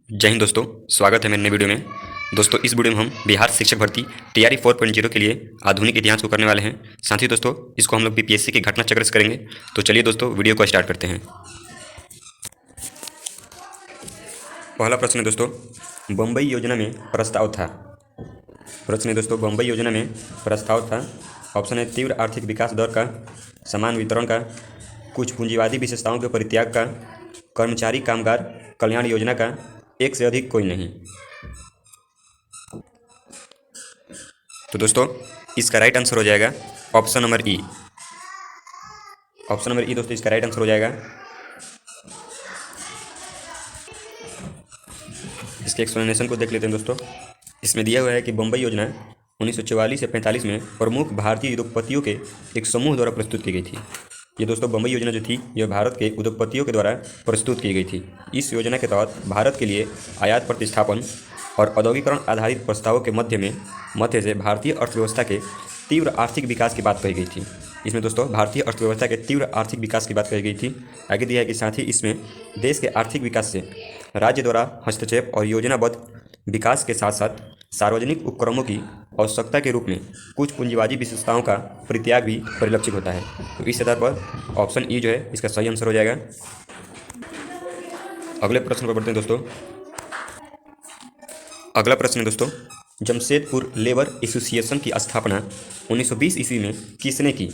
जय हिंद दोस्तों। स्वागत है मेरे नए वीडियो में। दोस्तों इस वीडियो में हम बिहार शिक्षक भर्ती टीआरई 4.0 के लिए आधुनिक इतिहास को करने वाले हैं। साथ ही दोस्तों इसको हम लोग बीपीएससी के घटना चक्र से करेंगे। तो चलिए दोस्तों वीडियो को स्टार्ट करते हैं। पहला प्रश्न है दोस्तों, बम्बई योजना में प्रस्ताव था। प्रश्न है दोस्तों, बम्बई योजना में प्रस्ताव था। ऑप्शन है तीव्र आर्थिक विकास दर का, समान वितरण का, कुछ पूंजीवादी विशेषताओं के परित्याग का, कर्मचारी कामगार कल्याण योजना का, एक से अधिक कोई नहीं। तो दोस्तों इसका राइट आंसर हो जाएगा ऑप्शन नंबर ई। ऑप्शन नंबर ई दोस्तों इसका राइट आंसर हो जाएगा। इसके एक्सप्लेनेशन को देख लेते हैं दोस्तों। इसमें दिया हुआ है कि बम्बई योजना 1944 से 45 में प्रमुख भारतीय उद्योगपतियों के एक समूह द्वारा प्रस्तुत की गई थी। ये दोस्तों बम्बई योजना जो थी यह भारत के उद्योगपतियों के द्वारा प्रस्तुत की गई थी। इस योजना के तहत भारत के लिए आयात प्रतिस्थापन और औद्योगिकरण आधारित प्रस्तावों के मध्य से भारतीय अर्थव्यवस्था के तीव्र आर्थिक विकास की बात कही गई थी। इसमें दोस्तों भारतीय अर्थव्यवस्था के तीव्र आर्थिक विकास की बात कही गई थी। आगे दिया है कि साथ ही इसमें देश के आर्थिक विकास से राज्य द्वारा हस्तक्षेप और योजनाबद्ध विकास के साथ साथ सार्वजनिक उपक्रमों की आवश्यकता के रूप में कुछ पूंजीवादी विशेषताओं का परित्याग भी परिलक्षित होता है। तो इस आधार पर ऑप्शन ई जो है इसका सही आंसर हो जाएगा। अगले प्रश्न पर बढ़ते हैं दोस्तों। अगला प्रश्न है दोस्तों, जमशेदपुर लेबर एसोसिएशन की स्थापना 1920 ईस्वी में किसने की?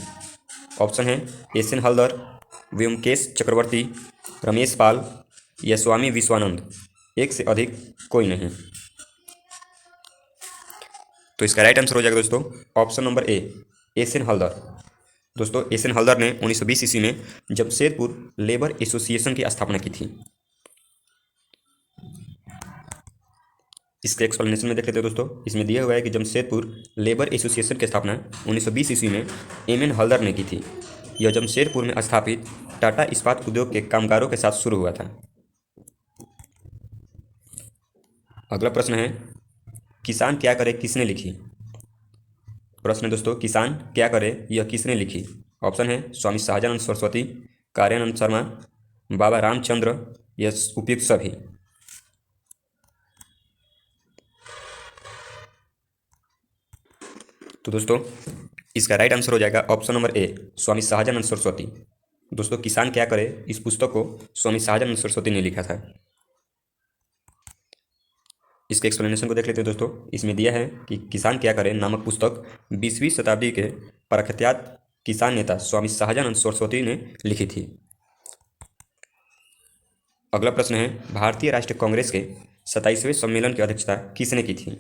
ऑप्शन है एस एन हलदर, व्योमकेश चक्रवर्ती, रमेश पाल या स्वामी विश्वानंद, एक से अधिक कोई नहीं। तो इसका राइट आंसर हो जाएगा दोस्तों option number A, S N Haldar. दोस्तों एस एन हलदर ने 1920 ईस्वी में जमशेदपुर लेबर एसोसिएशन की स्थापना की थी। इसके एक्सप्लेनेशन में देख लेते हैं दोस्तों। इसमें दिया हुआ है कि जमशेदपुर लेबर एसोसिएशन की स्थापना 1920 ईस्वी में एम एन हलदर ने की थी। यह जमशेदपुर में स्थापित टाटा इस्पात उद्योग के कामगारों के साथ शुरू हुआ था। अगला प्रश्न है, किसान क्या करे किसने लिखी? प्रश्न है दोस्तों, किसान क्या करे यह किसने लिखी? ऑप्शन है स्वामी शाहजानंद सरस्वती, कार्यानंद शर्मा, बाबा रामचंद्र या उपयुक्त सभी। तो दोस्तों इसका राइट आंसर हो जाएगा ऑप्शन नंबर ए, स्वामी शाहजानंद सरस्वती। दोस्तों किसान क्या करे इस पुस्तक को स्वामी शाहजानंद सरस्वती ने लिखा था। इसके एक्सप्लेनेशन को देख लेते हैं दोस्तों। इसमें दिया है कि किसान क्या करे नामक पुस्तक 20वीं शताब्दी के प्रख्यात किसान नेता स्वामी शाहजानंद सरस्वती ने लिखी थी। अगला प्रश्न है, भारतीय राष्ट्रीय कांग्रेस के 27वें सम्मेलन की अध्यक्षता किसने की थी?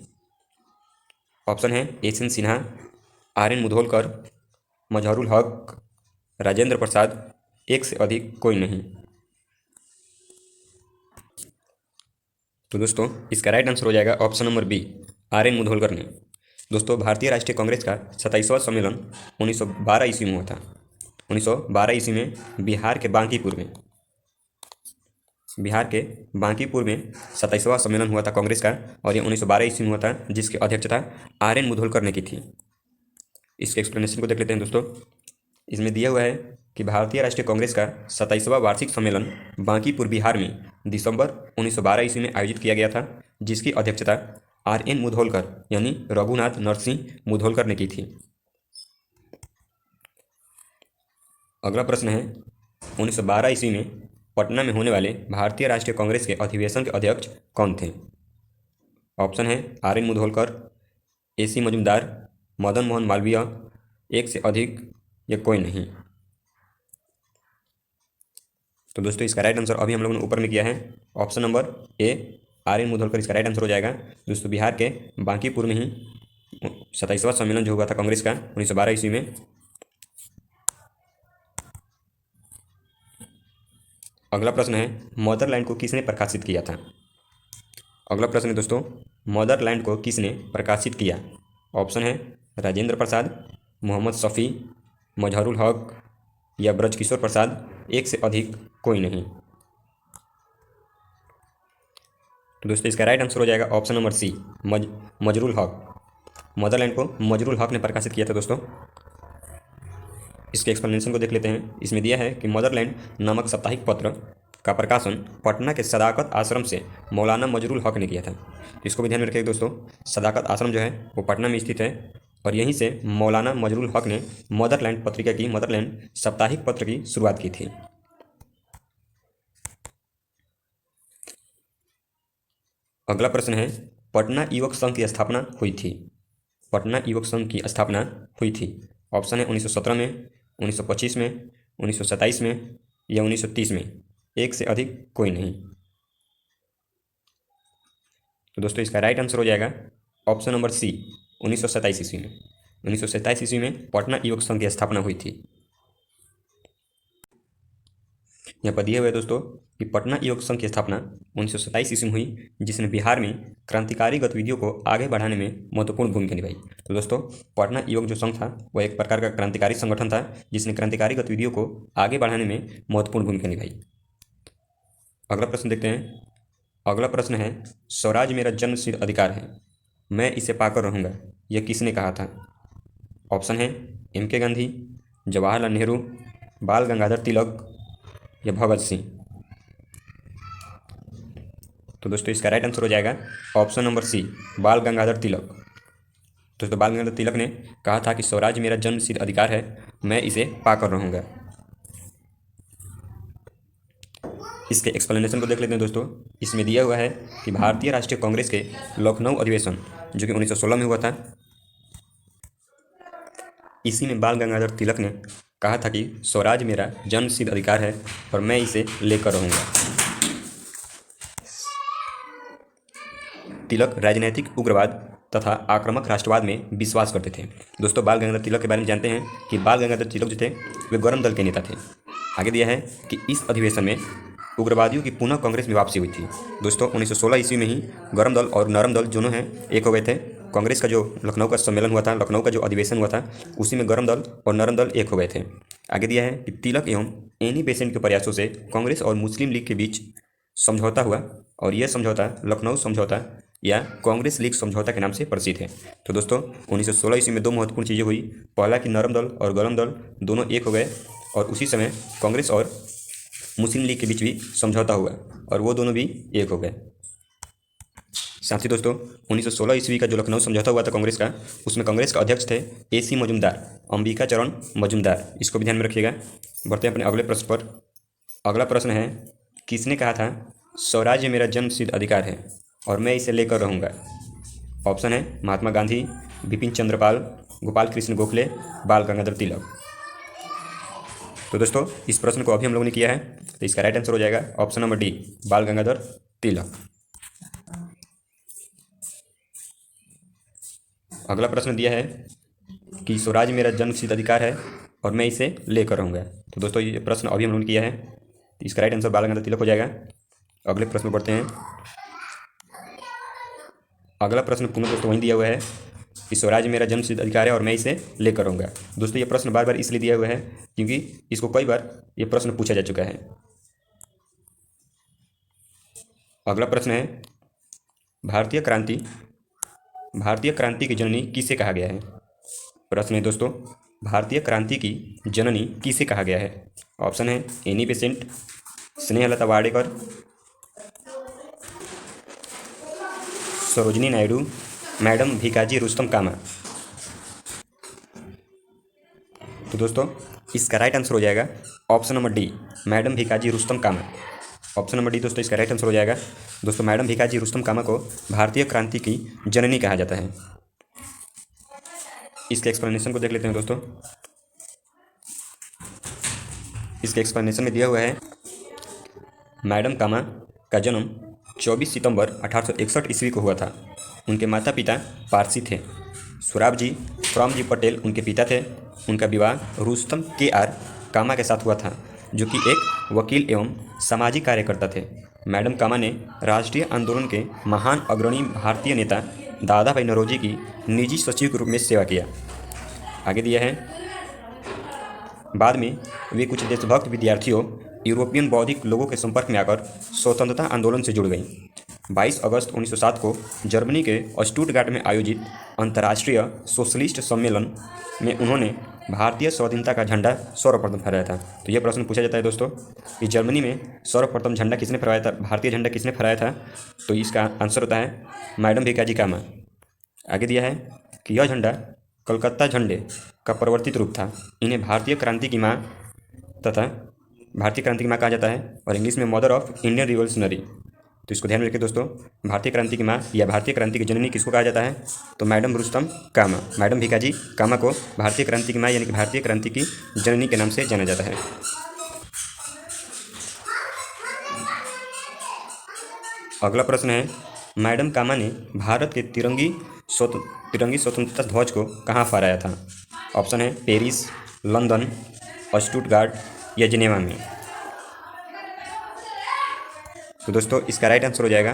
ऑप्शन है S N Sinha, R N Mudholkar, Mazharul Haq, Rajendra प्रसाद, एक से अधिक कोई नहीं। तो दोस्तों इसका राइट आंसर हो जाएगा option number B, R N Mudholkar ने। दोस्तों भारतीय राष्ट्रीय कांग्रेस का 27वां सम्मेलन 1912 ईस्वी में हुआ था। 1912 ईस्वी में बिहार के बांकीपुर में 27वां सम्मेलन हुआ था कांग्रेस का, और ये 1912 ईस्वी में हुआ था, जिसकी अध्यक्षता आर एन मुधोलकर ने की थी। इसके एक्सप्लेनेशन को देख लेते हैं दोस्तों। इसमें दिया हुआ है कि भारतीय राष्ट्रीय कांग्रेस का 27वां वार्षिक सम्मेलन बांकीपुर बिहार में दिसंबर 1912 ईस्वी में आयोजित किया गया था, जिसकी अध्यक्षता आर एन मुधोलकर यानी रघुनाथ नरसिंह मुधोलकर ने की थी। अगला प्रश्न है, 1912 ईस्वी में पटना में होने वाले भारतीय राष्ट्रीय कांग्रेस के अधिवेशन के अध्यक्ष कौन थे? ऑप्शन है आर एन मुधोलकर, ए सी मजुमदार, मदन मोहन मालवीय, एक से अधिक या कोई नहीं। तो दोस्तों इसका राइट आंसर अभी हम लोगों ने ऊपर में किया है, option number A, R N Mudholkar इसका राइट आंसर हो जाएगा। दोस्तों बिहार के बांकीपुर में ही 27वां सम्मेलन जो हुआ था कांग्रेस का 1912 ईस्वी में। अगला प्रश्न है, मदरलैंड को किसने प्रकाशित किया था? अगला प्रश्न है दोस्तों, मदरलैंड को किसने प्रकाशित किया? ऑप्शन है राजेंद्र प्रसाद, मोहम्मद शफी, मजहरुल हक या ब्रजकिशोर प्रसाद, एक से अधिक कोई नहीं। तो दोस्तों इसका राइट आंसर हो जाएगा ऑप्शन नंबर सी, मजरुल हक। मदरलैंड को मजरुल हक ने प्रकाशित किया था दोस्तों। इसके एक्सप्लेनेशन को देख लेते हैं। इसमें दिया है कि मदरलैंड नामक साप्ताहिक पत्र का प्रकाशन पटना के सदाकत आश्रम से मौलाना मजरुल हक ने किया था। इसको भी ध्यान में रखिएगा दोस्तों, सदाकत आश्रम जो है वो पटना में स्थित है और यहीं से मौलाना मजरुल हक ने मदरलैंड पत्रिका की, मदरलैंड साप्ताहिक पत्र की शुरुआत की थी। अगला प्रश्न है, पटना युवक संघ की स्थापना हुई थी। पटना युवक संघ की स्थापना हुई थी। ऑप्शन है 1917 में, 1925 में, 1927 में या 1930 में, एक से अधिक कोई नहीं। तो दोस्तों इसका राइट आंसर हो जाएगा ऑप्शन नंबर सी, 1927 ईस्वी में। 1927 ईस्वी में पटना युवक संघ की स्थापना हुई थी। यहाँ पर दिया हुआ है दोस्तों कि पटना युवक संघ की स्थापना 1927 ईस्वी में हुई, जिसने बिहार में क्रांतिकारी गतिविधियों को आगे बढ़ाने में महत्वपूर्ण भूमिका निभाई। तो दोस्तों पटना युवक जो संघ था वह एक प्रकार का क्रांतिकारी संगठन था जिसने क्रांतिकारी गतिविधियों को आगे बढ़ाने में महत्वपूर्ण भूमिका निभाई। अगला प्रश्न देखते हैं। अगला प्रश्न है, स्वराज मेरा जन्मसिद्ध अधिकार है, मैं इसे पाकर रहूँगा, यह किसने कहा था? ऑप्शन है M.K. गांधी, जवाहरलाल नेहरू, बाल गंगाधर तिलक या भगत सिंह। तो दोस्तों इसका राइट आंसर हो जाएगा ऑप्शन नंबर सी, बाल गंगाधर तिलक। दोस्तों बाल गंगाधर तिलक ने कहा था कि स्वराज मेरा जन्मसिद्ध अधिकार है, मैं इसे पाकर रहूँगा। इसके एक्सप्लेनेशन को देख लेते हैं दोस्तों। इसमें दिया हुआ है कि भारतीय राष्ट्रीय कांग्रेस के लखनऊ अधिवेशन जो कि 1916 में हुआ था, इसी में बाल गंगाधर तिलक ने कहा था कि स्वराज मेरा जन्मसिद्ध अधिकार है और मैं इसे लेकर रहूँगा। तिलक राजनीतिक उग्रवाद तथा आक्रामक राष्ट्रवाद में विश्वास करते थे। दोस्तों बाल गंगाधर तिलक के बारे में जानते हैं कि बाल गंगाधर तिलक जो थे वे गरम दल के नेता थे। आगे दिया है कि इस अधिवेशन में उग्रवादियों की पुनः कांग्रेस में वापसी हुई थी। दोस्तों 1916 ईस्वी में ही गरम दल और नरम दल दोनों हैं एक हो गए थे। कांग्रेस का जो लखनऊ का सम्मेलन हुआ था, लखनऊ का जो अधिवेशन हुआ था, उसी में गरम दल और नरम दल एक हो गए थे। आगे दिया है कि तिलक एवं एनी बेसेंट के प्रयासों से कांग्रेस और मुस्लिम लीग के बीच समझौता हुआ और यह समझौता लखनऊ समझौता या कांग्रेस लीग समझौता के नाम से प्रसिद्ध है। तो दोस्तों 1916 ईस्वी में दो महत्वपूर्ण चीज़ें हुई। पहला कि नरम दल और गरम दल दोनों एक हो गए और उसी समय कांग्रेस और मुस्लिम लीग के बीच भी समझौता हुआ और वो दोनों भी एक हो गए। साथ ही दोस्तों 1916 ईस्वी का जो लखनऊ समझौता हुआ था कांग्रेस का, उसमें कांग्रेस का अध्यक्ष थे AC मजुमदार, अंबिका चरण मजुमदार। इसको भी ध्यान में रखिएगा। बढ़ते हैं अपने अगले प्रश्न पर। अगला प्रश्न है, किसने कहा था स्वराज्य मेरा जन्मसिद्ध अधिकार है और मैं इसे लेकर रहूँगा? ऑप्शन है महात्मा गांधी, बिपिन चंद्रपाल, गोपाल कृष्ण गोखले, बाल गंगाधर तिलक। तो दोस्तों इस प्रश्न को अभी हम लोगों ने किया है, तो इसका राइट आंसर हो जाएगा ऑप्शन नंबर डी, बाल गंगाधर तिलक। अगला प्रश्न दिया है कि स्वराज मेरा जन्मसिद्ध अधिकार है और मैं इसे लेकर रहूँगा। तो दोस्तों ये प्रश्न अभी हम लोगों ने किया है, तो इसका राइट आंसर बाल गंगाधर तिलक हो जाएगा। अगले प्रश्न बढ़ते हैं। अगला प्रश्न पुनः दोस्तों वहीं दिया हुआ है कि स्वराज मेरा जन्मसिद्ध अधिकार है और मैं इसे लेकर रहूँगा। दोस्तों ये प्रश्न बार बार इसलिए दिया हुआ है क्योंकि इसको कई बार ये प्रश्न पूछा जा चुका है। अगला प्रश्न है, भारतीय क्रांति की जननी किसे कहा गया है? प्रश्न है दोस्तों, भारतीय क्रांति की जननी किसे कहा गया है? ऑप्शन है Annie Besant, Snehlata Wadekar, Sarojini Naidu, madam Bhikaji Rustom Cama. तो दोस्तों इसका राइट आंसर हो जाएगा option number D, madam Bhikaji Rustom Cama. Option number D दोस्तों इसका राइट आंसर हो जाएगा। दोस्तों मैडम भीकाजी रुस्तम कामा को भारतीय क्रांति की जननी कहा जाता है। इसके एक्सप्लेनेशन को देख लेते हैं दोस्तों। इसके एक्सप्लेनेशन में दिया हुआ है, मैडम कामा का जन्म 24 सितंबर 1861 ईस्वी को हुआ था। उनके माता पिता पारसी थे। सोराबजी पटेल उनके पिता थे। उनका विवाह रुस्तम KR कामा के साथ हुआ था जो कि एक वकील एवं सामाजिक कार्यकर्ता थे। मैडम कामा ने राष्ट्रीय आंदोलन के महान अग्रणी भारतीय नेता दादा भाई नौरोजी की निजी सचिव के रूप में सेवा किया। आगे दिया है, बाद में वे कुछ देशभक्त विद्यार्थियों, यूरोपियन बौद्धिक लोगों के संपर्क में आकर स्वतंत्रता आंदोलन से जुड़ गईं। 22 अगस्त 1907 को जर्मनी के स्टुटगार्ट में आयोजित अंतर्राष्ट्रीय सोशलिस्ट सम्मेलन में उन्होंने भारतीय स्वाधीनता का झंडा सर्वप्रथम फहराया था? तो यह प्रश्न पूछा जाता है दोस्तों कि जर्मनी में सर्वप्रथम झंडा किसने फहराया था, भारतीय झंडा किसने फहराया था? तो इसका आंसर होता है मैडम भिकाजी कामा। आगे दिया है कि यह झंडा कलकत्ता झंडे का परिवर्तित रूप था। इन्हें भारतीय क्रांति की माँ तथा भारतीय क्रांति की माँ कहा जाता है और इंग्लिश में मदर ऑफ इंडियन रिवोल्यूशनरी। तो इसको ध्यान में रखिए दोस्तों, भारतीय क्रांति की माँ या भारतीय क्रांति की जननी किसको कहा जाता है? तो मैडम रुस्तम कामा, मैडम भिकाजी कामा को भारतीय क्रांति की माँ यानी कि भारतीय क्रांति की जननी के नाम से जाना जाता है। अगला प्रश्न है, मैडम कामा ने भारत के तिरंगी स्वतंत्रता ध्वज को कहाँ फहराया था? ऑप्शन है पेरिस, लंदन, स्टुटगार्ट या जिनेवा में। तो दोस्तों इसका राइट आंसर हो जाएगा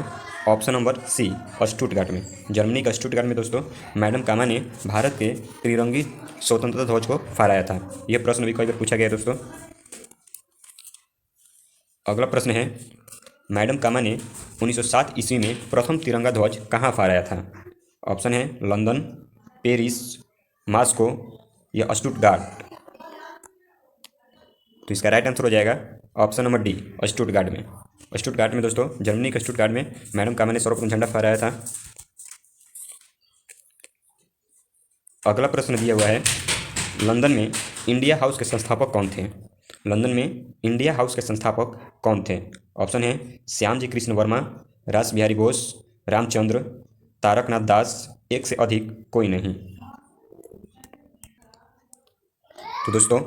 ऑप्शन नंबर सी, स्टुटगार्ट में। जर्मनी का स्टुटगार्ट में दोस्तों मैडम कामा ने भारत के तिरंगी स्वतंत्रता ध्वज को फहराया था। यह प्रश्न भी कई बार पूछा गया है दोस्तों। अगला प्रश्न है, मैडम कामा ने 1907 ईस्वी में प्रथम तिरंगा ध्वज कहाँ फहराया था? ऑप्शन है लंदन, पेरिस, मॉस्को या स्टुटगार्ट। तो इसका राइट आंसर हो जाएगा ऑप्शन नंबर डी, स्टुटगार्ट में। स्टुटगार्ट में दोस्तों, जर्मनी के स्टुटगार्ट में मैडम कामा ने सर्वप्रथम झंडा फहराया था। अगला प्रश्न दिया हुआ है, लंदन में इंडिया हाउस के संस्थापक कौन थे? लंदन में इंडिया हाउस के संस्थापक कौन थे? ऑप्शन है श्यामजी कृष्ण वर्मा, रास बिहारी बोस, रामचंद्र, तारकनाथ दास, एक से अधिक कोई नहीं। तो दोस्तों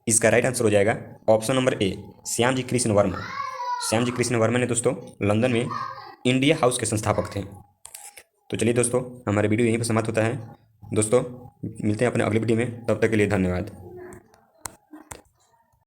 इसका राइट आंसर हो जाएगा ऑप्शन नंबर ए, श्यामजी कृष्ण वर्मा। श्यामजी कृष्ण वर्मा ने दोस्तों लंदन में इंडिया हाउस के संस्थापक थे। तो चलिए दोस्तों, हमारा वीडियो यहीं पर समाप्त होता है। दोस्तों मिलते हैं अपने अगले वीडियो में, तब तक के लिए धन्यवाद।